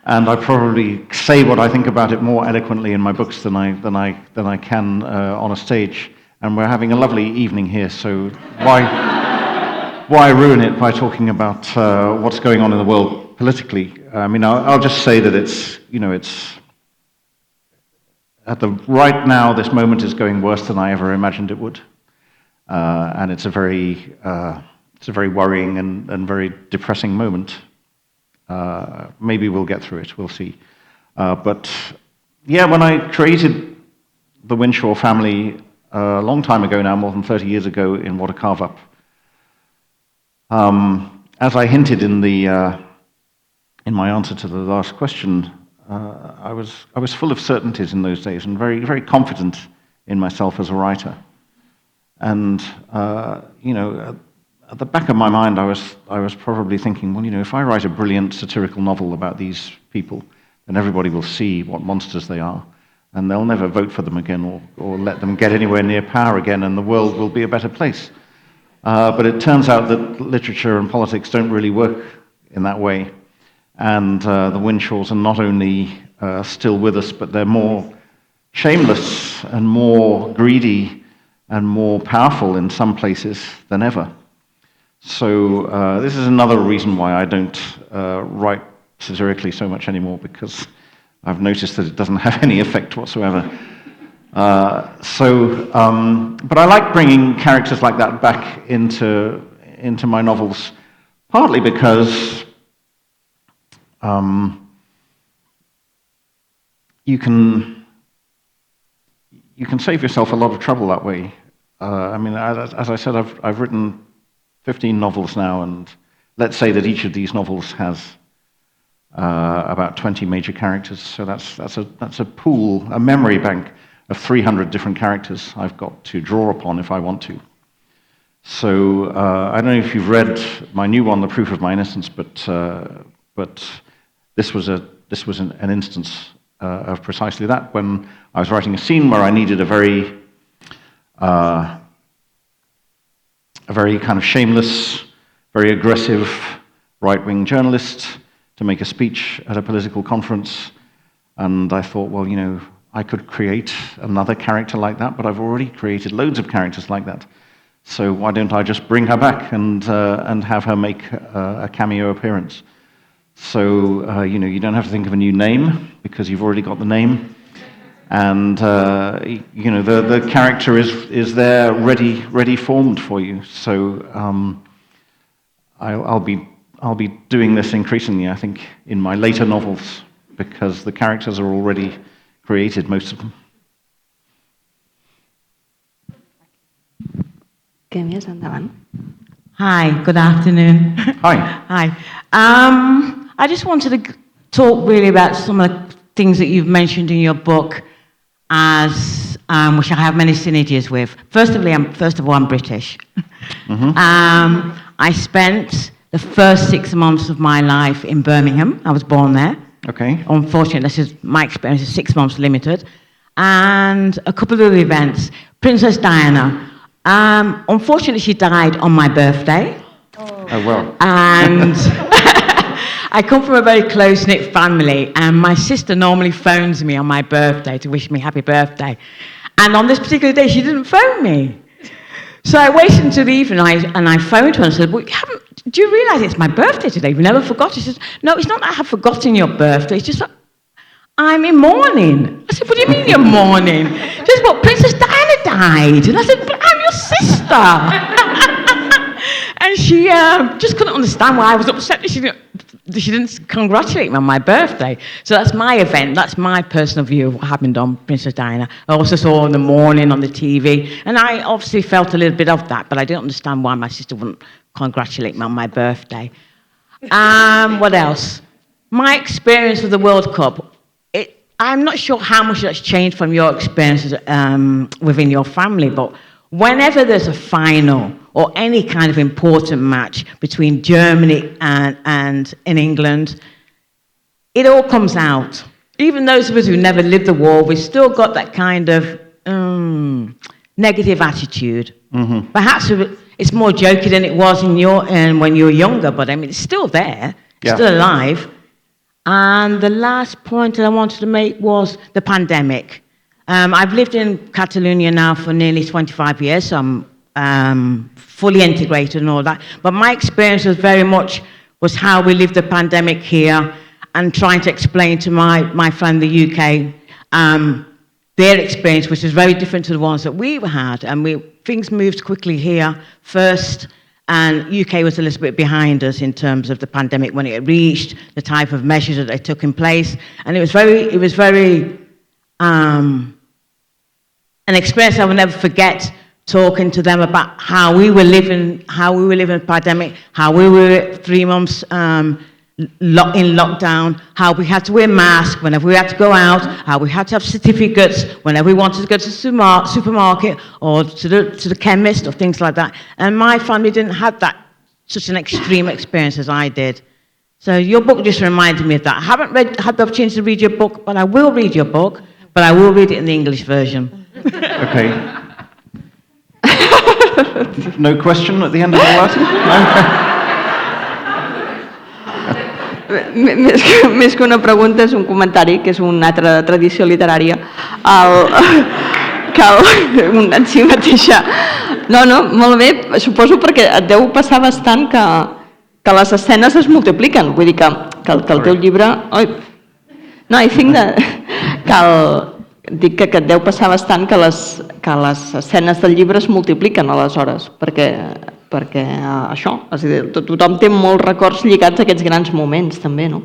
and I probably say what I think about it more eloquently in my books than I can on a stage. And we're having a lovely evening here, so why ruin it by talking about what's going on in the world politically? I mean, I'll just say that it's right now, this moment is going worse than I ever imagined it would, and it's a very worrying and very depressing moment. Maybe we'll get through it. We'll see. But yeah, when I created the Winshaw family a long time ago now, more than 30 years ago, in What a Carve Up, as I hinted in my answer to the last question, I was full of certainties in those days and very, very confident in myself as a writer. And at the back of my mind, I was probably thinking, well, if I write a brilliant satirical novel about these people, then everybody will see what monsters they are, and they'll never vote for them again or let them get anywhere near power again, and the world will be a better place. But it turns out that literature and politics don't really work in that way. And the Winshaws are not only still with us, but they're more shameless and more greedy and more powerful in some places than ever. So this is another reason why I don't write satirically so much anymore, because I've noticed that it doesn't have any effect whatsoever. But I like bringing characters like that back into my novels, partly because you can save yourself a lot of trouble that way. I mean, as I said, I've written 15 novels now, and let's say that each of these novels has about 20 major characters. So that's a pool, a memory bank of 300 different characters I've got to draw upon if I want to. So I don't know if you've read my new one, The Proof of My Innocence, but this was an instance of precisely that, when I was writing a scene where I needed a very kind of shameless, very aggressive right-wing journalist to make a speech at a political conference. And I thought, well, I could create another character like that, but I've already created loads of characters like that. So why don't I just bring her back and have her make a cameo appearance? So, you don't have to think of a new name, because you've already got the name. And, the character is there ready formed for you. So I'll be doing this increasingly, I think, in my later novels, because the characters are already created, most of them. Hi, good afternoon. Hi. Hi. I just wanted to talk really about some of the things that you've mentioned in your book, as which I have many synergies with. First of all, I'm British. I spent the first 6 months of my life in Birmingham. I was born there. Okay. Unfortunately, this is my experience is 6 months limited. And a couple of events. Princess Diana. Unfortunately, she died on my birthday. Oh well. And I come from a very close-knit family, and my sister normally phones me on my birthday to wish me happy birthday. And on this particular day, she didn't phone me. So I waited until the evening, and I phoned her and said, well, do you realise it's my birthday today? You've never forgot. She says, no, it's not that I have forgotten your birthday. It's just that I'm in mourning. I said, what do you mean you're mourning? She says, well, Princess Diana died. And I said, but I'm your sister. And she just couldn't understand why I was upset that she didn't congratulate me on my birthday. So that's my event. That's my personal view of what happened on Princess Diana. I also saw in the morning on the TV, and I obviously felt a little bit of that, but I didn't understand why my sister wouldn't congratulate me on my birthday. What else? My experience with the World Cup, I'm not sure how much that's changed from your experiences within your family, but whenever there's a final or any kind of important match between Germany and in England, it all comes out. Even those of us who never lived the war, we've still got that kind of negative attitude. Mm-hmm. Perhaps it's more jokey than it was when you were younger, but I mean, it's still there. It's still alive. And the last point that I wanted to make was the pandemic. I've lived in Catalonia now for nearly 25 years, so I'm fully integrated and all that. But my experience was how we lived the pandemic here and trying to explain to my friend in the UK their experience, which is very different to the ones that we had. And things moved quickly here first, and UK was a little bit behind us in terms of the pandemic when it reached, the type of measures that they took in place. And it was very an experience I will never forget, talking to them about how we were living the pandemic, how we were 3 months in lockdown, how we had to wear masks whenever we had to go out, how we had to have certificates whenever we wanted to go to the supermarket or to the chemist or things like that. And my family didn't have such an extreme experience as I did. So your book just reminded me of that. I haven't had the opportunity to read your book, but I will read your book, but I will read it in the English version. Okay. No question at the end of all that? Més que una pregunta és un comentari, que és una altra tradició literària, en si mateixa. No, molt bé, suposo perquè et deu passar bastant que les escenes es multipliquen, vull dir que el teu llibre... No, I think dic que et deu passar bastant que les escenes del llibre es multipliquen aleshores, perquè això, és a dir, tothom té molts records lligats a aquests grans moments, també, no?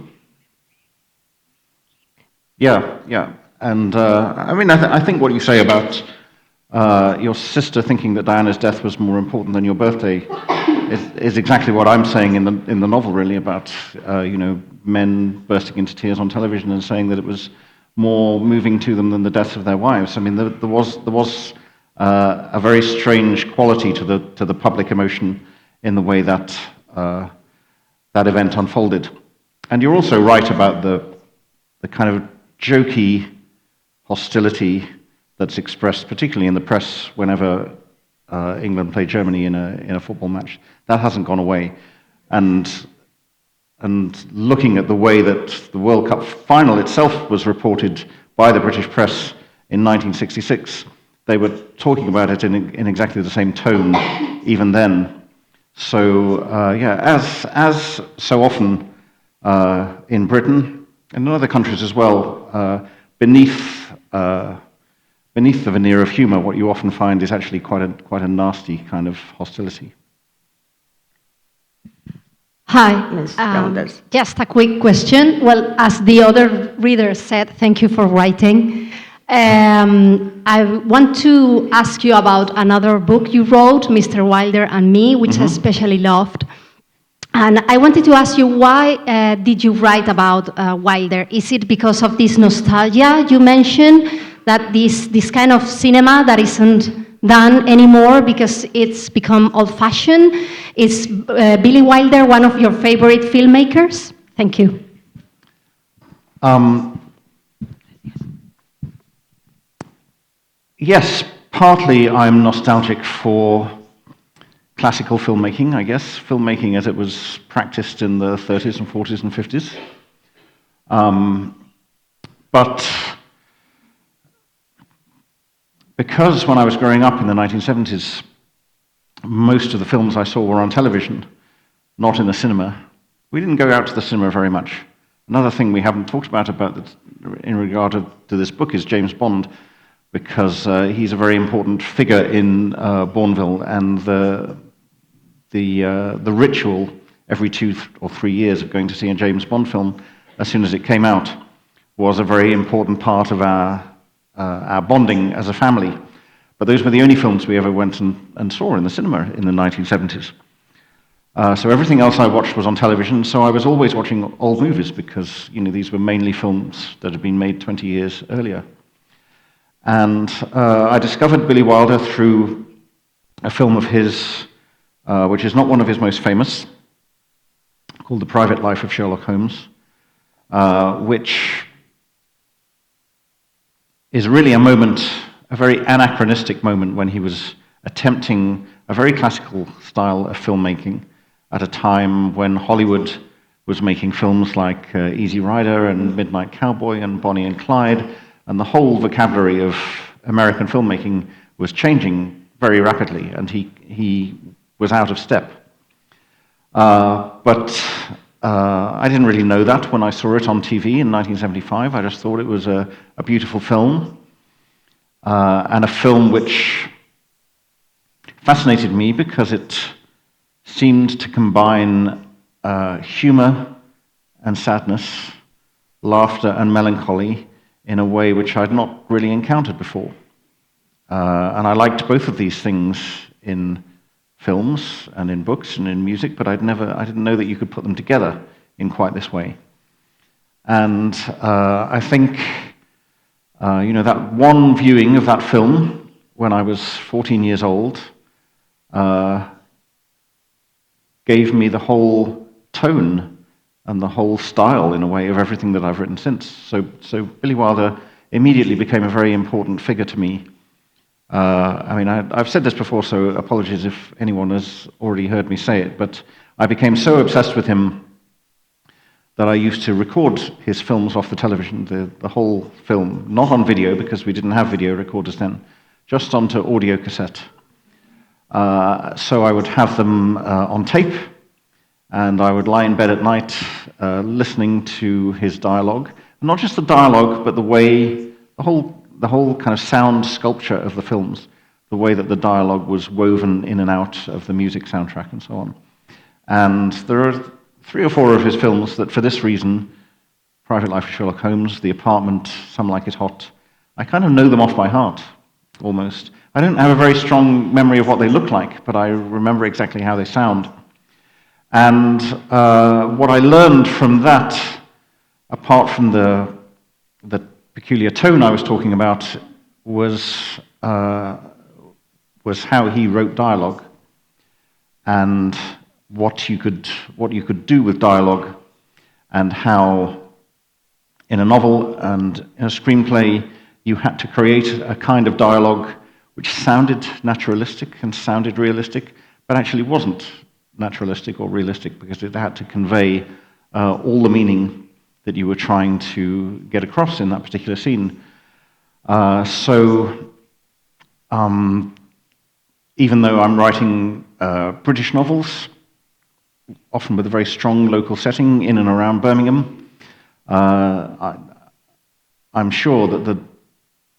Yeah. And I mean, I think what you say about your sister thinking that Diana's death was more important than your birthday is exactly what I'm saying in the novel, really, about men bursting into tears on television and saying that it was more moving to them than the deaths of their wives. I mean, there was a very strange quality to the public emotion in the way that that event unfolded. And you're also right about the kind of jokey hostility that's expressed, particularly in the press, whenever England play Germany in a football match. That hasn't gone away. And looking at the way that the World Cup final itself was reported by the British press in 1966, they were talking about it in exactly the same tone even then. So as so often in Britain and in other countries as well, beneath the veneer of humour, what you often find is actually quite a nasty kind of hostility. Hi. Just a quick question. Well, as the other reader said, thank you for writing. I want to ask you about another book you wrote, Mr. Wilder and Me, which I especially loved. And I wanted to ask you, why did you write about Wilder? Is it because of this nostalgia you mentioned, that this kind of cinema that isn't done anymore because it's become old-fashioned? Is Billy Wilder one of your favorite filmmakers? Thank you. Yes, partly I'm nostalgic for classical filmmaking, I guess, filmmaking as it was practiced in the 30s and 40s and 50s. But because when I was growing up in the 1970s, most of the films I saw were on television, not in the cinema, we didn't go out to the cinema very much. Another thing we haven't talked about in regard to this book is James Bond, because he's a very important figure in Bournville, and the ritual every 2 or 3 years of going to see a James Bond film as soon as it came out was a very important part of our bonding as a family. But those were the only films we ever went and saw in the cinema in the 1970s. So everything else I watched was on television, so I was always watching old movies because these were mainly films that had been made 20 years earlier. And I discovered Billy Wilder through a film of his, which is not one of his most famous, called The Private Life of Sherlock Holmes, which is really a moment, a very anachronistic moment when he was attempting a very classical style of filmmaking at a time when Hollywood was making films like Easy Rider and Midnight Cowboy and Bonnie and Clyde, and the whole vocabulary of American filmmaking was changing very rapidly, and he was out of step. But I didn't really know that when I saw it on TV in 1975. I just thought it was a beautiful film, and a film which fascinated me because it seemed to combine humor and sadness, laughter and melancholy in a way which I'd not really encountered before. And I liked both of these things in films and in books and in music, but I didn't know that you could put them together in quite this way. And I think, that one viewing of that film when I was 14 years old gave me the whole tone and the whole style, in a way, of everything that I've written since. So Billy Wilder immediately became a very important figure to me. I've said this before, so apologies if anyone has already heard me say it, but I became so obsessed with him that I used to record his films off the television, the whole film, not on video, because we didn't have video recorders then, just onto audio cassette. So I would have them on tape, and I would lie in bed at night listening to his dialogue. Not just the dialogue, but the whole kind of sound sculpture of the films, the way that the dialogue was woven in and out of the music soundtrack and so on. And there are 3 or 4 of his films that, for this reason, Private Life of Sherlock Holmes, The Apartment, Some Like It Hot, I kind of know them off by heart, almost. I don't have a very strong memory of what they look like, but I remember exactly how they sound. And what I learned from that, apart from the peculiar tone I was talking about, was how he wrote dialogue and what you could do with dialogue, and how in a novel and in a screenplay you had to create a kind of dialogue which sounded naturalistic and sounded realistic, but actually wasn't naturalistic or realistic, because it had to convey all the meaning that you were trying to get across in that particular scene. Even though I'm writing British novels, often with a very strong local setting in and around Birmingham, I'm sure that the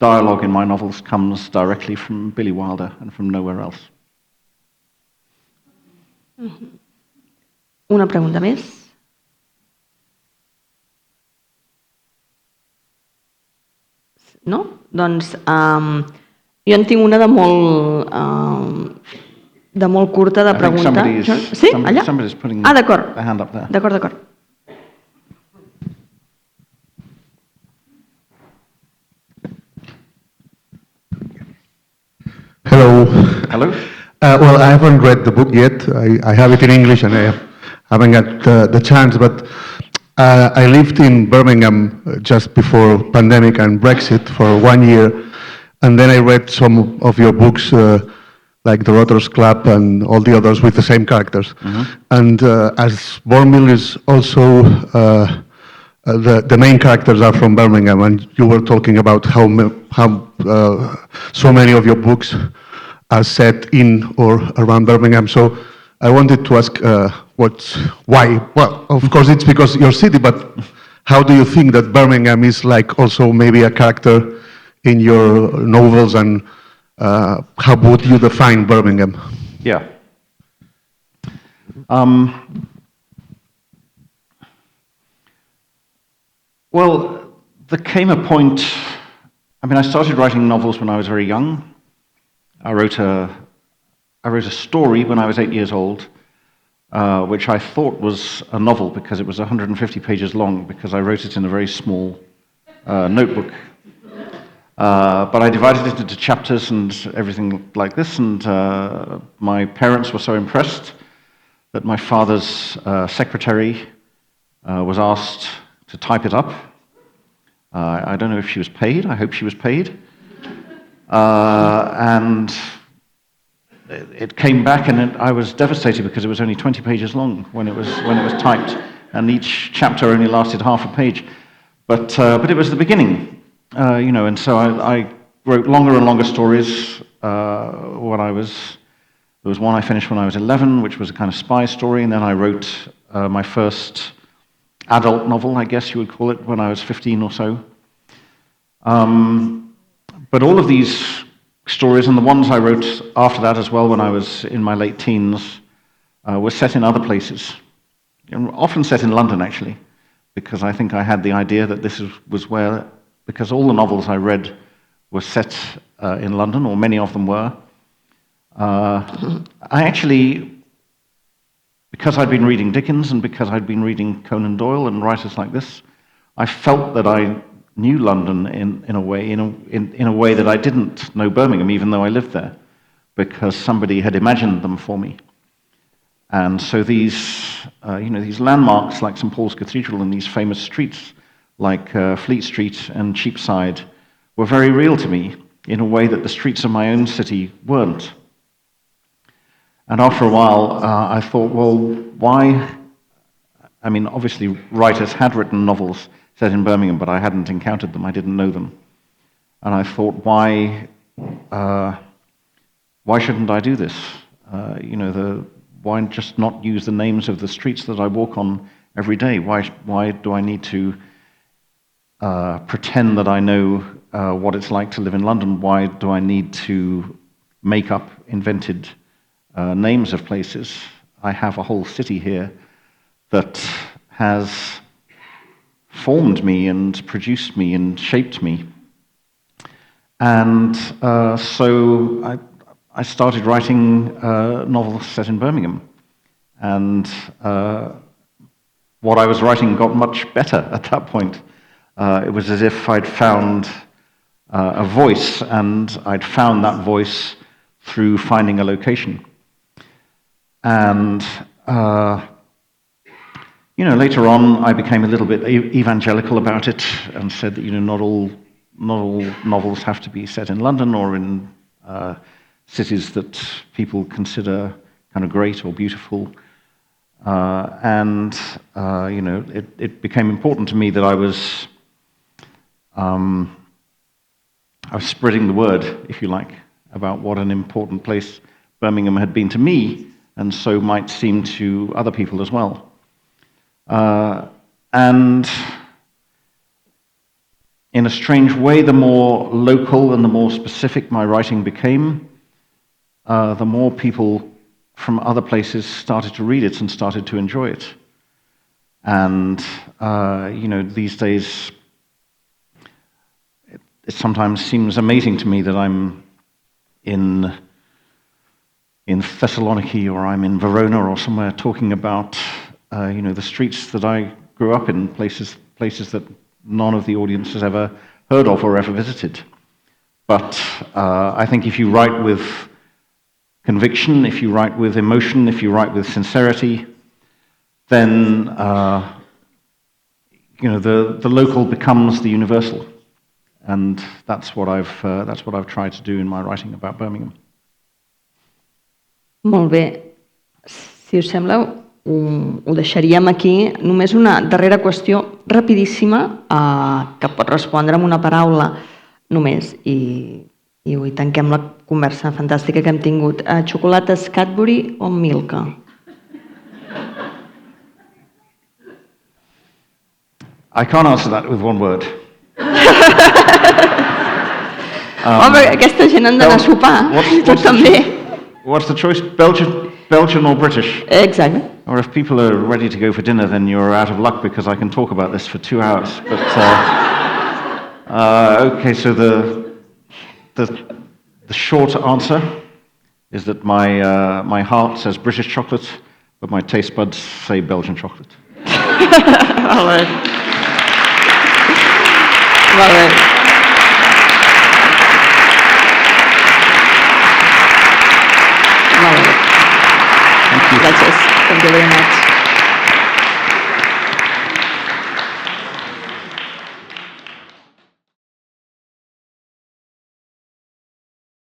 dialogue in my novels comes directly from Billy Wilder and from nowhere else. Una pregunta més? No? Doncs jo en tinc una de molt curta de pregunta. Sí? Allà? Ah, d'acord. D'acord. Hello. Hello. Well, I haven't read the book yet. I have it in English and I haven't got the chance, but I lived in Birmingham just before pandemic and Brexit for 1 year, and then I read some of your books like the Rotors Club and all the others with the same characters. And as Bournville is also the main characters are from Birmingham, and you were talking about how so many of your books are set in or around Birmingham. So I wanted to ask why? Well, of course it's because your city, but how do you think that Birmingham is like also maybe a character in your novels, and how would you define Birmingham? Yeah. Well, there came a point, I started writing novels when I was very young. I wrote a story when I was 8 years old, which I thought was a novel because it was 150 pages long, because I wrote it in a very small notebook. But I divided it into chapters and everything like this, and my parents were so impressed that my father's secretary was asked to type it up. I don't know if she was paid. I hope she was paid. And it came back, and I was devastated because it was only 20 pages long when it was typed, and each chapter only lasted half a page. But it was the beginning. And so I wrote longer and longer stories there was one I finished when I was 11, which was a kind of spy story, and then I wrote my first adult novel, I guess you would call it, when I was 15 or so. But all of these stories, and the ones I wrote after that as well when I was in my late teens, were set in other places, often set in London, actually, because I think I had the idea that this was where, because all the novels I read were set in London, or many of them were. I actually, because I'd been reading Dickens and because I'd been reading Conan Doyle and writers like this, I felt that I knew London in a way that I didn't know Birmingham, even though I lived there, because somebody had imagined them for me. And so these landmarks like St. Paul's Cathedral and these famous streets like Fleet Street and Cheapside were very real to me in a way that the streets of my own city weren't. And after a while, I thought, well, why? Obviously, writers had written novels set in Birmingham, but I hadn't encountered them. I didn't know them. And I thought, why shouldn't I do this? Why just not use the names of the streets that I walk on every day? Why do I need to pretend that I know what it's like to live in London? Why do I need to make up invented names of places? I have a whole city here that has formed me and produced me and shaped me. And so I started writing novels set in Birmingham. And what I was writing got much better at that point. It was as if I'd found a voice, and I'd found that voice through finding a location. And later on, I became a little bit evangelical about it and said that not all novels have to be set in London or in cities that people consider kind of great or beautiful. It became important to me that I was spreading the word, if you like, about what an important place Birmingham had been to me, and so might seem to other people as well. And in a strange way, the more local and the more specific my writing became, the more people from other places started to read it and started to enjoy it. And, these days, it sometimes seems amazing to me that I'm in Thessaloniki or I'm in Verona or somewhere talking about, the streets that I grew up in, places that none of the audience has ever heard of or ever visited. But I think if you write with conviction, if you write with emotion, if you write with sincerity, then the local becomes the universal, and that's what I've tried to do in my writing about Birmingham. Molt bé. Si us sembla, ho deixaríem aquí. Només una darrera qüestió rapidíssima que pot respondre amb una paraula només i avui tanquem la conversa fantàstica que hem tingut. Xocolates Cadbury o Milka? I can't answer that with one word. Home, aquesta gent han d'anar a sopar, tu també. What's the choice? Belgian or British? Exactly. Or if people are ready to go for dinner, then you're out of luck because I can talk about this for 2 hours. But okay, so the short answer is that my heart says British chocolate, but my taste buds say Belgian chocolate. All right. Molt bé. Molt bé. Gràcies. Thank you very much.